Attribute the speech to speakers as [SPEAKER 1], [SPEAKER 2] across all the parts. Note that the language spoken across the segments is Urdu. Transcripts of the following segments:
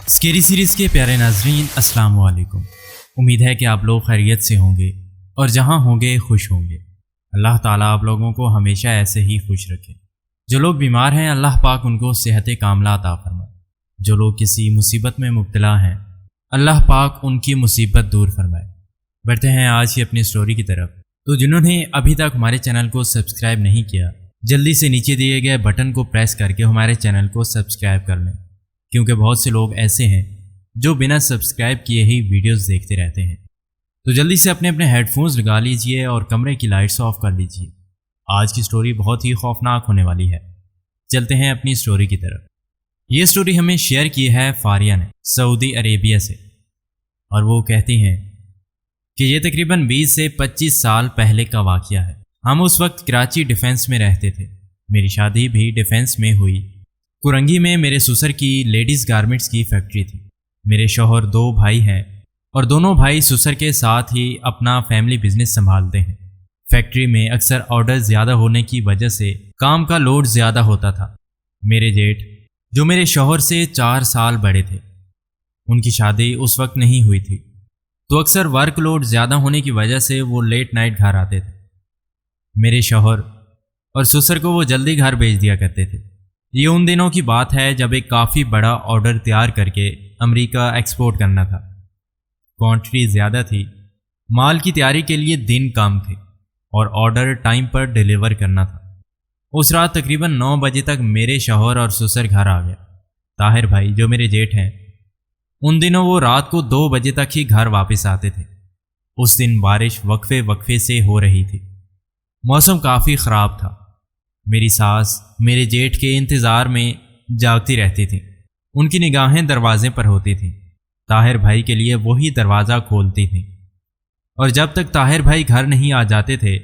[SPEAKER 1] اسکیری سیریز کے پیارے ناظرین السلام علیکم۔ امید ہے کہ آپ لوگ خیریت سے ہوں گے اور جہاں ہوں گے خوش ہوں گے۔ اللہ تعالیٰ آپ لوگوں کو ہمیشہ ایسے ہی خوش رکھے۔ جو لوگ بیمار ہیں اللہ پاک ان کو صحت کاملہ عطا فرمائے۔ جو لوگ کسی مصیبت میں مبتلا ہیں اللہ پاک ان کی مصیبت دور فرمائے۔ بڑھتے ہیں آج کی اپنی سٹوری کی طرف۔ تو جنہوں نے ابھی تک ہمارے چینل کو سبسکرائب نہیں کیا جلدی سے نیچے دیے گئے بٹن کو پریس کر کے ہمارے چینل کو سبسکرائب کر لیں، کیونکہ بہت سے لوگ ایسے ہیں جو بنا سبسکرائب کیے ہی ویڈیوز دیکھتے رہتے ہیں۔ تو جلدی سے اپنے ہیڈ فونز لگا لیجئے اور کمرے کی لائٹس آف کر لیجئے۔ آج کی سٹوری بہت ہی خوفناک ہونے والی ہے۔ چلتے ہیں اپنی سٹوری کی طرف۔ یہ سٹوری ہمیں شیئر کی ہے فاریہ نے سعودی عربیہ سے، اور وہ کہتی ہیں کہ یہ تقریباً 20 سے 25 سال پہلے کا واقعہ ہے۔ ہم اس وقت کراچی ڈیفنس میں رہتے تھے۔ میری شادی بھی ڈیفنس میں ہوئی۔ کرنگی میں میرے سسر کی لیڈیز گارمنٹس کی فیکٹری تھی۔ میرے شوہر 2 بھائی ہیں اور دونوں بھائی سسر کے ساتھ ہی اپنا فیملی بزنس سنبھالتے ہیں۔ فیکٹری میں اکثر آرڈر زیادہ ہونے کی وجہ سے کام کا لوڈ زیادہ ہوتا تھا۔ میرے جیٹھ جو میرے شوہر سے 4 سال بڑے تھے، ان کی شادی اس وقت نہیں ہوئی تھی، تو اکثر ورک لوڈ زیادہ ہونے کی وجہ سے وہ لیٹ نائٹ گھر آتے تھے۔ میرے شوہر اور سسر کو وہ جلدی گھر بھیج دیا کرتے تھے۔ یہ ان دنوں کی بات ہے جب ایک کافی بڑا آرڈر تیار کر کے امریکہ ایکسپورٹ کرنا تھا۔ کوانٹٹی زیادہ تھی، مال کی تیاری کے لیے دن کم تھے اور آرڈر ٹائم پر ڈیلیور کرنا تھا۔ اس رات تقریباً 9 بجے تک میرے شوہر اور سسر گھر آ گئے۔ طاہر بھائی جو میرے جیٹھ ہیں، ان دنوں وہ رات کو 2 بجے تک ہی گھر واپس آتے تھے۔ اس دن بارش وقفے سے ہو رہی تھی۔ موسم کافی خراب تھا۔ میری ساس میرے جیٹھ کے انتظار میں جاگتی رہتی تھی۔ ان کی نگاہیں دروازے پر ہوتی تھیں۔ طاہر بھائی کے لیے وہی دروازہ کھولتی تھیں، اور جب تک طاہر بھائی گھر نہیں آ جاتے تھے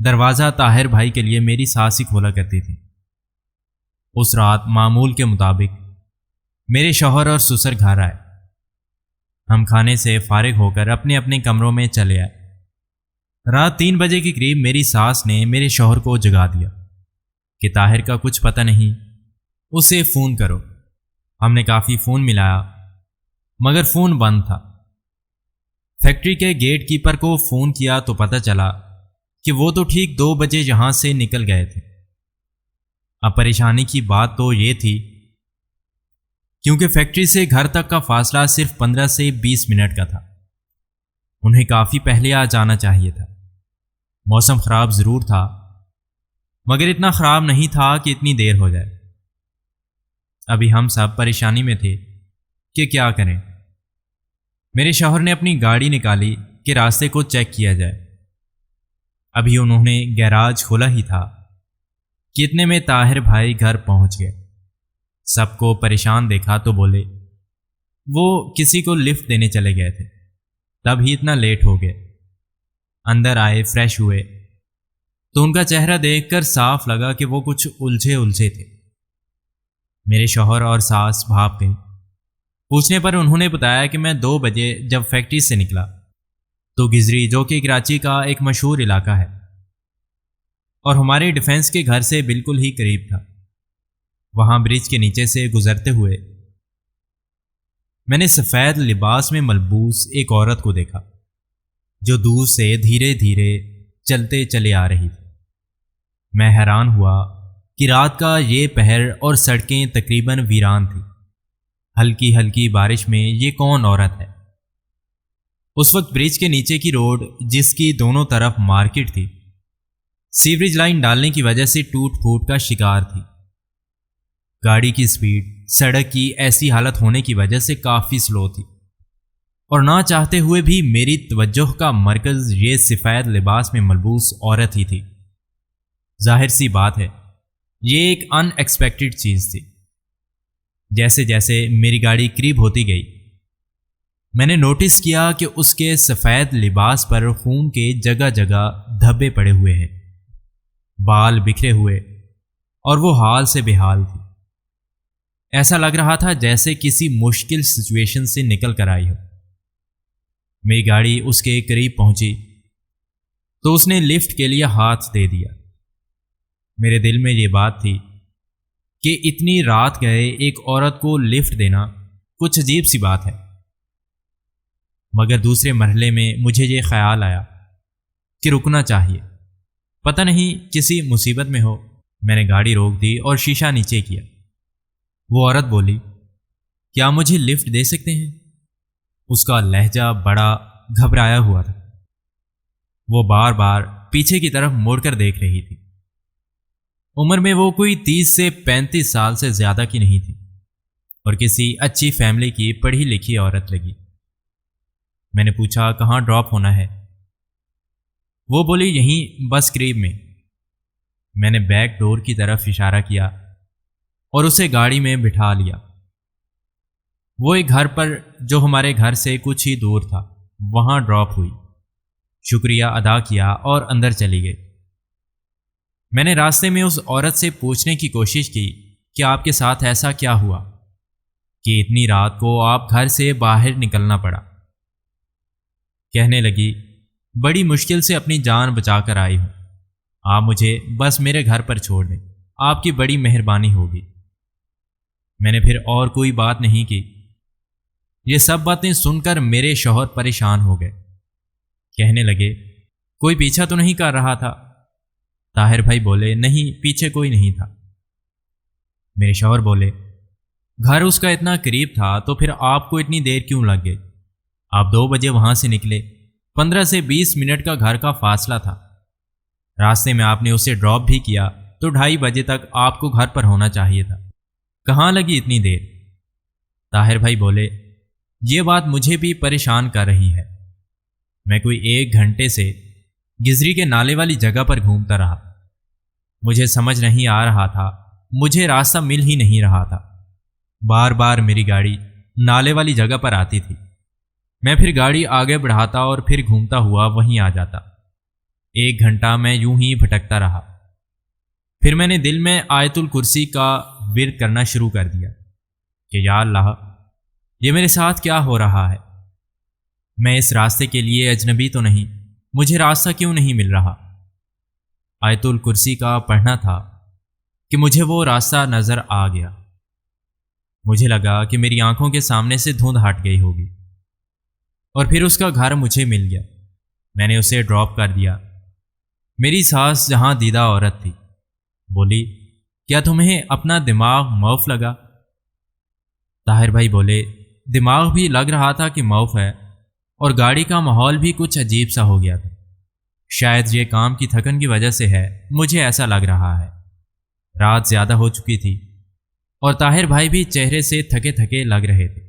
[SPEAKER 1] دروازہ طاہر بھائی کے لیے میری ساس ہی کھولا کرتی تھی۔ اس رات معمول کے مطابق میرے شوہر اور سسر گھر آئے۔ ہم کھانے سے فارغ ہو کر اپنے اپنے کمروں میں چلے آئے۔ رات 3 بجے کے قریب میری ساس نے میرے شوہر کو جگا دیا کہ طاہر کا کچھ پتہ نہیں، اسے فون کرو۔ ہم نے کافی فون ملایا مگر فون بند تھا۔ فیکٹری کے گیٹ کیپر کو فون کیا تو پتہ چلا کہ وہ تو ٹھیک 2 بجے یہاں سے نکل گئے تھے۔ اب پریشانی کی بات تو یہ تھی کیونکہ فیکٹری سے گھر تک کا فاصلہ صرف 15 سے 20 منٹ کا تھا۔ انہیں کافی پہلے آ جانا چاہیے تھا۔ موسم خراب ضرور تھا مگر اتنا خراب نہیں تھا کہ اتنی دیر ہو جائے۔ ابھی ہم سب پریشانی میں تھے کہ کیا کریں۔ میرے شوہر نے اپنی گاڑی نکالی کہ راستے کو چیک کیا جائے۔ ابھی انہوں نے گیراج کھولا ہی تھا کہ اتنے میں طاہر بھائی گھر پہنچ گئے۔ سب کو پریشان دیکھا تو بولے وہ کسی کو لفٹ دینے چلے گئے تھے، تب ہی اتنا لیٹ ہو گئے۔ اندر آئے، فریش ہوئے تو ان کا چہرہ دیکھ کر صاف لگا کہ وہ کچھ الجھے تھے۔ میرے شوہر اور ساس بھاپ گئیں۔ پوچھنے پر انہوں نے بتایا کہ میں 2 بجے جب فیکٹری سے نکلا تو گزری، جو کہ کراچی کا ایک مشہور علاقہ ہے اور ہمارے ڈیفنس کے گھر سے بالکل ہی قریب تھا، وہاں برج کے نیچے سے گزرتے ہوئے میں نے سفید لباس میں ملبوس ایک عورت کو دیکھا جو دور سے دھیرے دھیرے چلتے چلے آ رہی تھی۔ میں حیران ہوا کہ رات کا یہ پہر اور سڑکیں تقریباً ویران تھیں۔ ہلکی ہلکی بارش میں یہ کون عورت ہے؟ اس وقت برج کے نیچے کی روڈ، جس کی دونوں طرف مارکیٹ تھی، سیوریج لائن ڈالنے کی وجہ سے ٹوٹ پھوٹ کا شکار تھی۔ گاڑی کی سپیڈ سڑک کی ایسی حالت ہونے کی وجہ سے کافی سلو تھی، اور نہ چاہتے ہوئے بھی میری توجہ کا مرکز یہ سفید لباس میں ملبوس عورت ہی تھی۔ ظاہر سی بات ہے یہ ایک ان ایکسپیکٹڈ چیز تھی۔ جیسے جیسے میری گاڑی قریب ہوتی گئی میں نے نوٹس کیا کہ اس کے سفید لباس پر خون کے جگہ جگہ دھبے پڑے ہوئے ہیں، بال بکھرے ہوئے، اور وہ حال سے بے حال تھی۔ ایسا لگ رہا تھا جیسے کسی مشکل سچویشن سے نکل کر آئی ہو۔ میری گاڑی اس کے قریب پہنچی تو اس نے لفٹ کے لیے ہاتھ دے دیا۔ میرے دل میں یہ بات تھی کہ اتنی رات گئے ایک عورت کو لفٹ دینا کچھ عجیب سی بات ہے۔ مگر دوسرے مرحلے میں مجھے یہ خیال آیا کہ رکنا چاہیے، پتہ نہیں کسی مصیبت میں ہو۔ میں نے گاڑی روک دی اور شیشہ نیچے کیا۔ وہ عورت بولی، کیا مجھے لفٹ دے سکتے ہیں؟ اس کا لہجہ بڑا گھبرایا ہوا تھا۔ وہ بار بار پیچھے کی طرف مڑ کر دیکھ رہی تھی۔ عمر میں وہ کوئی 30 سے 35 سال سے زیادہ کی نہیں تھی اور کسی اچھی فیملی کی پڑھی لکھی عورت لگی۔ میں نے پوچھا، کہاں ڈراپ ہونا ہے؟ وہ بولی، یہیں بس قریب میں۔ میں نے بیک ڈور کی طرف اشارہ کیا اور اسے گاڑی میں بٹھا لیا۔ وہ ایک گھر پر جو ہمارے گھر سے کچھ ہی دور تھا وہاں ڈراپ ہوئی۔ شکریہ ادا کیا اور اندر چلی گئی۔ میں نے راستے میں اس عورت سے پوچھنے کی کوشش کی کہ آپ کے ساتھ ایسا کیا ہوا کہ اتنی رات کو آپ گھر سے باہر نکلنا پڑا؟ کہنے لگی، بڑی مشکل سے اپنی جان بچا کر آئی ہوں، آپ مجھے بس میرے گھر پر چھوڑ دیں، آپ کی بڑی مہربانی ہوگی۔ میں نے پھر اور کوئی بات نہیں کی۔ یہ سب باتیں سن کر میرے شوہر پریشان ہو گئے۔ کہنے لگے، کوئی پیچھا تو نہیں کر رہا تھا؟ طاہر بھائی بولے، نہیں، پیچھے کوئی نہیں تھا۔ میرے شوہر بولے، گھر اس کا اتنا قریب تھا تو پھر آپ کو اتنی دیر کیوں لگ گئی؟ آپ 2 بجے وہاں سے نکلے، 15 سے 20 منٹ کا گھر کا فاصلہ تھا۔ راستے میں آپ نے اسے ڈراپ بھی کیا تو 2:30 بجے تک آپ کو گھر پر ہونا چاہیے تھا، کہاں لگی اتنی دیر؟ طاہر بھائی بولے، یہ بات مجھے بھی پریشان کر رہی ہے۔ میں کوئی 1 گھنٹے سے گزری کے نالے والی جگہ پر گھومتا رہا۔ مجھے سمجھ نہیں آ رہا تھا، مجھے راستہ مل ہی نہیں رہا تھا۔ بار بار میری گاڑی نالے والی جگہ پر آتی تھی۔ میں پھر گاڑی آگے بڑھاتا اور پھر گھومتا ہوا وہیں آ جاتا۔ 1 گھنٹہ میں یوں ہی بھٹکتا رہا۔ پھر میں نے دل میں آیت الکرسی کا ورد کرنا شروع کر دیا کہ یا اللہ، یہ میرے ساتھ کیا ہو رہا ہے؟ میں اس راستے کے لیے اجنبی تو نہیں، مجھے راستہ کیوں نہیں مل رہا؟ آیت الکرسی کا پڑھنا تھا کہ مجھے وہ راستہ نظر آ گیا۔ مجھے لگا کہ میری آنکھوں کے سامنے سے دھند ہٹ گئی ہوگی، اور پھر اس کا گھر مجھے مل گیا۔ میں نے اسے ڈراپ کر دیا۔ میری ساس جہاں دیدہ عورت تھی، بولی، کیا تمہیں اپنا دماغ معاف لگا؟ طاہر بھائی بولے، دماغ بھی لگ رہا تھا کہ معاف ہے، اور گاڑی کا ماحول بھی کچھ عجیب سا ہو گیا تھا۔ شاید یہ کام کی تھکن کی وجہ سے ہے، مجھے ایسا لگ رہا ہے۔ رات زیادہ ہو چکی تھی اور طاہر بھائی بھی چہرے سے تھکے تھکے لگ رہے تھے۔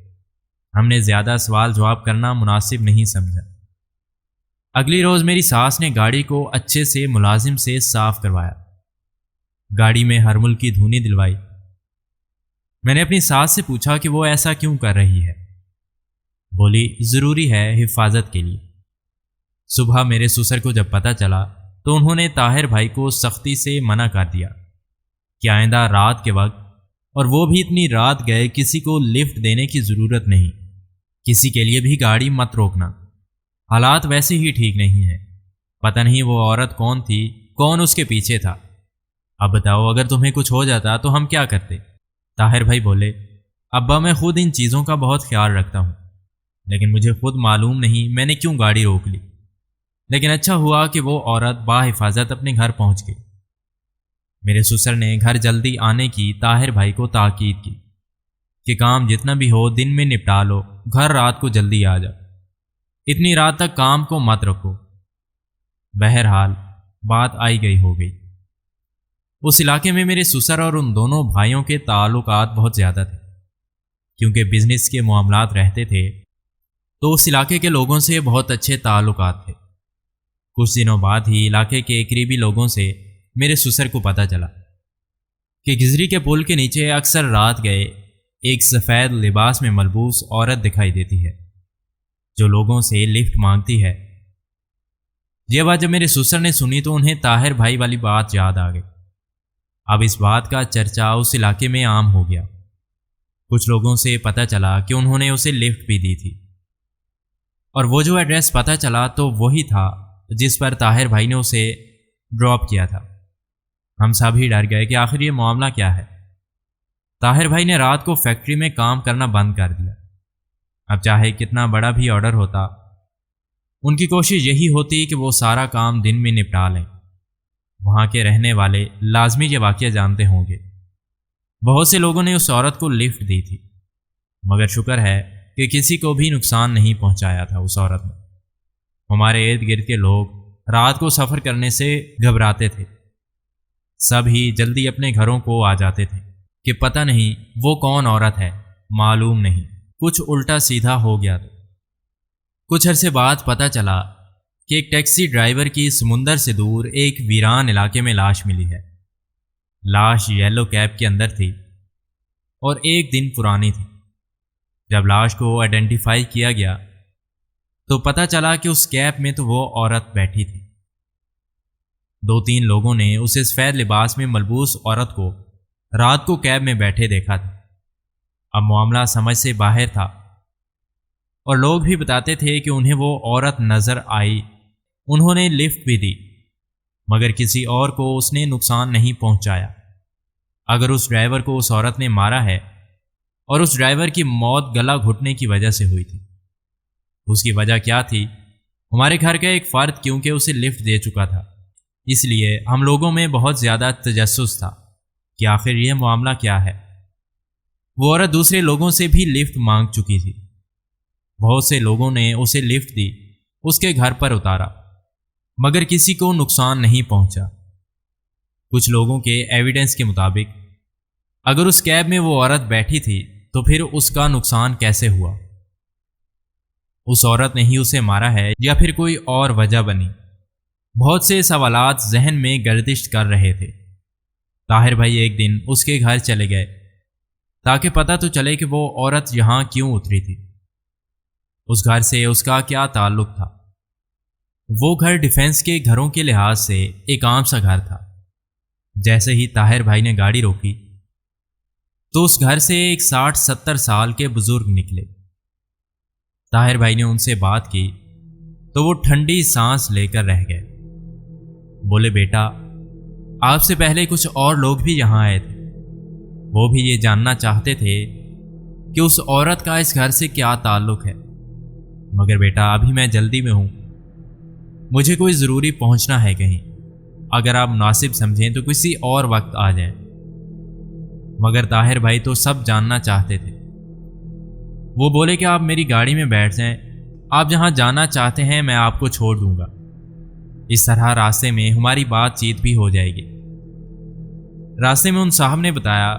[SPEAKER 1] ہم نے زیادہ سوال جواب کرنا مناسب نہیں سمجھا۔ اگلی روز میری ساس نے گاڑی کو اچھے سے ملازم سے صاف کروایا، گاڑی میں ہرمل کی دھونی دلوائی۔ میں نے اپنی ساس سے پوچھا کہ وہ ایسا کیوں کر رہی ہے؟ بولی، ضروری ہے، حفاظت کے لیے۔ صبح میرے سسر کو جب پتہ چلا تو انہوں نے طاہر بھائی کو سختی سے منع کر دیا کہ آئندہ رات کے وقت، اور وہ بھی اتنی رات گئے، کسی کو لفٹ دینے کی ضرورت نہیں، کسی کے لیے بھی گاڑی مت روکنا۔ حالات ویسے ہی ٹھیک نہیں ہیں، پتہ نہیں وہ عورت کون تھی، کون اس کے پیچھے تھا۔ اب بتاؤ، اگر تمہیں کچھ ہو جاتا تو ہم کیا کرتے؟ طاہر بھائی بولے، ابا میں خود ان چیزوں کا بہت خیال رکھتا ہوں، لیکن مجھے خود معلوم نہیں میں نے کیوں گاڑی روک لی، لیکن اچھا ہوا کہ وہ عورت باحفاظت اپنے گھر پہنچ گئی۔ میرے سسر نے گھر جلدی آنے کی طاہر بھائی کو تاکید کی کہ کام جتنا بھی ہو دن میں نپٹا لو، گھر رات کو جلدی آ جاؤ، اتنی رات تک کام کو مت رکھو۔ بہرحال بات آئی گئی ہو گئی۔ اس علاقے میں میرے سسر اور ان دونوں بھائیوں کے تعلقات بہت زیادہ تھے، کیونکہ بزنس کے معاملات رہتے تھے تو اس علاقے کے لوگوں سے بہت اچھے تعلقات تھے۔ کچھ دنوں بعد ہی علاقے کے قریبی لوگوں سے میرے سسر کو پتہ چلا کہ گزری کے پل کے نیچے اکثر رات گئے ایک سفید لباس میں ملبوس عورت دکھائی دیتی ہے جو لوگوں سے لفٹ مانگتی ہے۔ یہ بات جب میرے سسر نے سنی تو انہیں طاہر بھائی والی بات یاد آ گئی۔ اب اس بات کا چرچا اس علاقے میں عام ہو گیا۔ کچھ لوگوں سے پتہ چلا کہ انہوں نے اسے لفٹ بھی دی تھی، اور وہ جو ایڈریس پتہ چلا تو وہی تھا جس پر طاہر بھائی نے اسے ڈراپ کیا تھا۔ ہم سب ہی ڈر گئے کہ آخر یہ معاملہ کیا ہے۔ طاہر بھائی نے رات کو فیکٹری میں کام کرنا بند کر دیا اب چاہے کتنا بڑا بھی آرڈر ہوتا، ان کی کوشش یہی ہوتی کہ وہ سارا کام دن میں نپٹا لیں۔ وہاں کے رہنے والے لازمی یہ واقعہ جانتے ہوں گے۔ بہت سے لوگوں نے اس عورت کو لفٹ دی تھی، مگر شکر ہے کہ کسی کو بھی نقصان نہیں پہنچایا تھا اس عورت نے۔ ہمارے ارد گرد کے لوگ رات کو سفر کرنے سے گھبراتے تھے، سب ہی جلدی اپنے گھروں کو آ جاتے تھے کہ پتہ نہیں وہ کون عورت ہے، معلوم نہیں کچھ الٹا سیدھا ہو گیا۔ تو کچھ عرصے بعد پتہ چلا کہ ایک ٹیکسی ڈرائیور کی سمندر سے دور ایک ویران علاقے میں لاش ملی ہے۔ لاش یلو کیب کے اندر تھی اور 1 دن پرانی تھی۔ جب لاش کو آئیڈینٹیفائی کیا گیا تو پتہ چلا کہ اس کیب میں تو وہ عورت بیٹھی تھی۔ 2-3 لوگوں نے اسے سفید لباس میں ملبوس عورت کو رات کو کیب میں بیٹھے دیکھا تھا۔ اب معاملہ سمجھ سے باہر تھا، اور لوگ بھی بتاتے تھے کہ انہیں وہ عورت نظر آئی، انہوں نے لفٹ بھی دی، مگر کسی اور کو اس نے نقصان نہیں پہنچایا۔ اگر اس ڈرائیور کو اس عورت نے مارا ہے اور اس ڈرائیور کی موت گلا گھٹنے کی وجہ سے ہوئی تھی، اس کی وجہ کیا تھی؟ ہمارے گھر کا ایک فرد کیونکہ اسے لفٹ دے چکا تھا، اس لیے ہم لوگوں میں بہت زیادہ تجسس تھا کہ آخر یہ معاملہ کیا ہے۔ وہ عورت دوسرے لوگوں سے بھی لفٹ مانگ چکی تھی۔ بہت سے لوگوں نے اسے لفٹ دی، اس کے گھر پر اتارا، مگر کسی کو نقصان نہیں پہنچا۔ کچھ لوگوں کے ایویڈنس کے مطابق اگر اس کیب میں وہ عورت بیٹھی تھی تو پھر اس کا نقصان کیسے ہوا؟ اس عورت نے ہی اسے مارا ہے یا پھر کوئی اور وجہ بنی؟ بہت سے سوالات ذہن میں گردش کر رہے تھے۔ طاہر بھائی ایک دن اس کے گھر چلے گئے تاکہ پتہ تو چلے کہ وہ عورت یہاں کیوں اتری تھی، اس گھر سے اس کا کیا تعلق تھا۔ وہ گھر ڈیفنس کے گھروں کے لحاظ سے ایک عام سا گھر تھا۔ جیسے ہی طاہر بھائی نے گاڑی روکی تو اس گھر سے ایک 60-70 سال کے بزرگ نکلے۔ طاہر بھائی نے ان سے بات کی تو وہ ٹھنڈی سانس لے کر رہ گئے۔ بولے، بیٹا، آپ سے پہلے کچھ اور لوگ بھی یہاں آئے تھے، وہ بھی یہ جاننا چاہتے تھے کہ اس عورت کا اس گھر سے کیا تعلق ہے، مگر بیٹا ابھی میں جلدی میں ہوں، مجھے کوئی ضروری پہنچنا ہے کہیں، اگر آپ مناسب سمجھیں تو کسی اور وقت آ جائیں۔ مگر طاہر بھائی تو سب جاننا چاہتے تھے۔ وہ بولے کہ آپ میری گاڑی میں بیٹھ جائیں، آپ جہاں جانا چاہتے ہیں میں آپ کو چھوڑ دوں گا، اس طرح راستے میں ہماری بات چیت بھی ہو جائے گی۔ راستے میں ان صاحب نے بتایا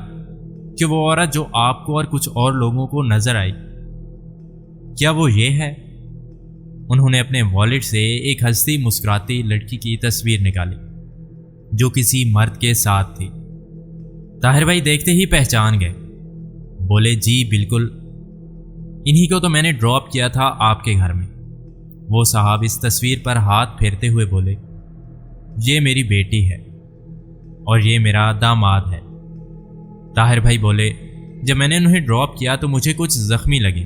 [SPEAKER 1] کہ وہ عورت جو آپ کو اور کچھ اور لوگوں کو نظر آئی، کیا وہ یہ ہے؟ انہوں نے اپنے والیٹ سے ایک ہنستی مسکراتی لڑکی کی تصویر نکالی جو کسی مرد کے ساتھ تھی۔ طاہر بھائی دیکھتے ہی پہچان گئے۔ بولے، جی بالکل، انہی کو تو میں نے ڈراپ کیا تھا آپ کے گھر میں۔ وہ صاحب اس تصویر پر ہاتھ پھیرتے ہوئے بولے، یہ میری بیٹی ہے اور یہ میرا داماد ہے۔ طاہر بھائی بولے، جب میں نے انہیں ڈراپ کیا تو مجھے کچھ زخمی لگی،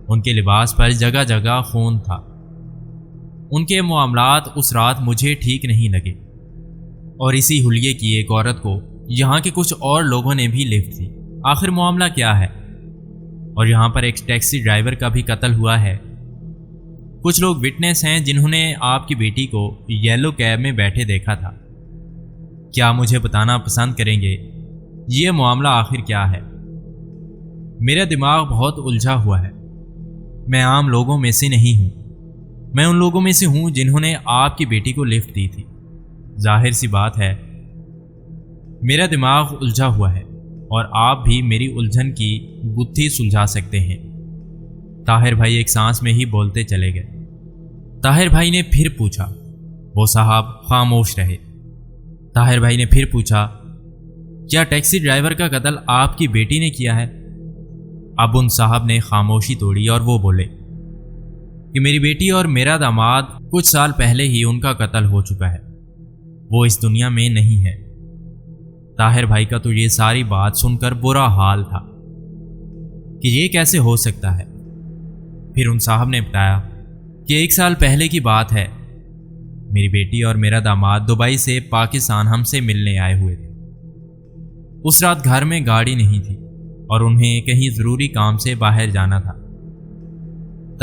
[SPEAKER 1] ان کے لباس پر جگہ جگہ خون تھا، ان کے معاملات اس رات مجھے ٹھیک نہیں لگے، اور اسی حلیے کی ایک عورت کو یہاں کے کچھ اور لوگوں نے بھی لفٹ دی۔ آخر معاملہ کیا ہے؟ اور یہاں پر ایک ٹیکسی ڈرائیور کا بھی قتل ہوا ہے۔ کچھ لوگ وٹنس ہیں جنہوں نے آپ کی بیٹی کو یلو کیب میں بیٹھے دیکھا تھا۔ کیا مجھے بتانا پسند کریں گے یہ معاملہ آخر کیا ہے؟ میرا دماغ بہت الجھا ہوا ہے۔ میں عام لوگوں میں سے نہیں ہوں، میں ان لوگوں میں سے ہوں جنہوں نے آپ کی بیٹی کو لفٹ دی تھی۔ ظاہر سی بات ہے میرا دماغ الجھا ہوا ہے، اور آپ بھی میری الجھن کی گتھی سلجھا سکتے ہیں۔ طاہر بھائی ایک سانس میں ہی بولتے چلے گئے۔ طاہر بھائی نے پھر پوچھا، وہ صاحب خاموش رہے۔ طاہر بھائی نے پھر پوچھا، کیا ٹیکسی ڈرائیور کا قتل آپ کی بیٹی نے کیا ہے؟ اب ان صاحب نے خاموشی توڑی اور وہ بولے کہ میری بیٹی اور میرا داماد کچھ سال پہلے ہی ان کا قتل ہو چکا ہے، وہ اس دنیا میں نہیں ہے۔ طاہر بھائی کا تو یہ ساری بات سن کر برا حال تھا کہ یہ کیسے ہو سکتا ہے۔ پھر ان صاحب نے بتایا کہ 1 سال پہلے کی بات ہے، میری بیٹی اور میرا داماد دبئی سے پاکستان ہم سے ملنے آئے ہوئے تھے۔ اس رات گھر میں گاڑی نہیں تھی اور انہیں کہیں ضروری کام سے باہر جانا تھا۔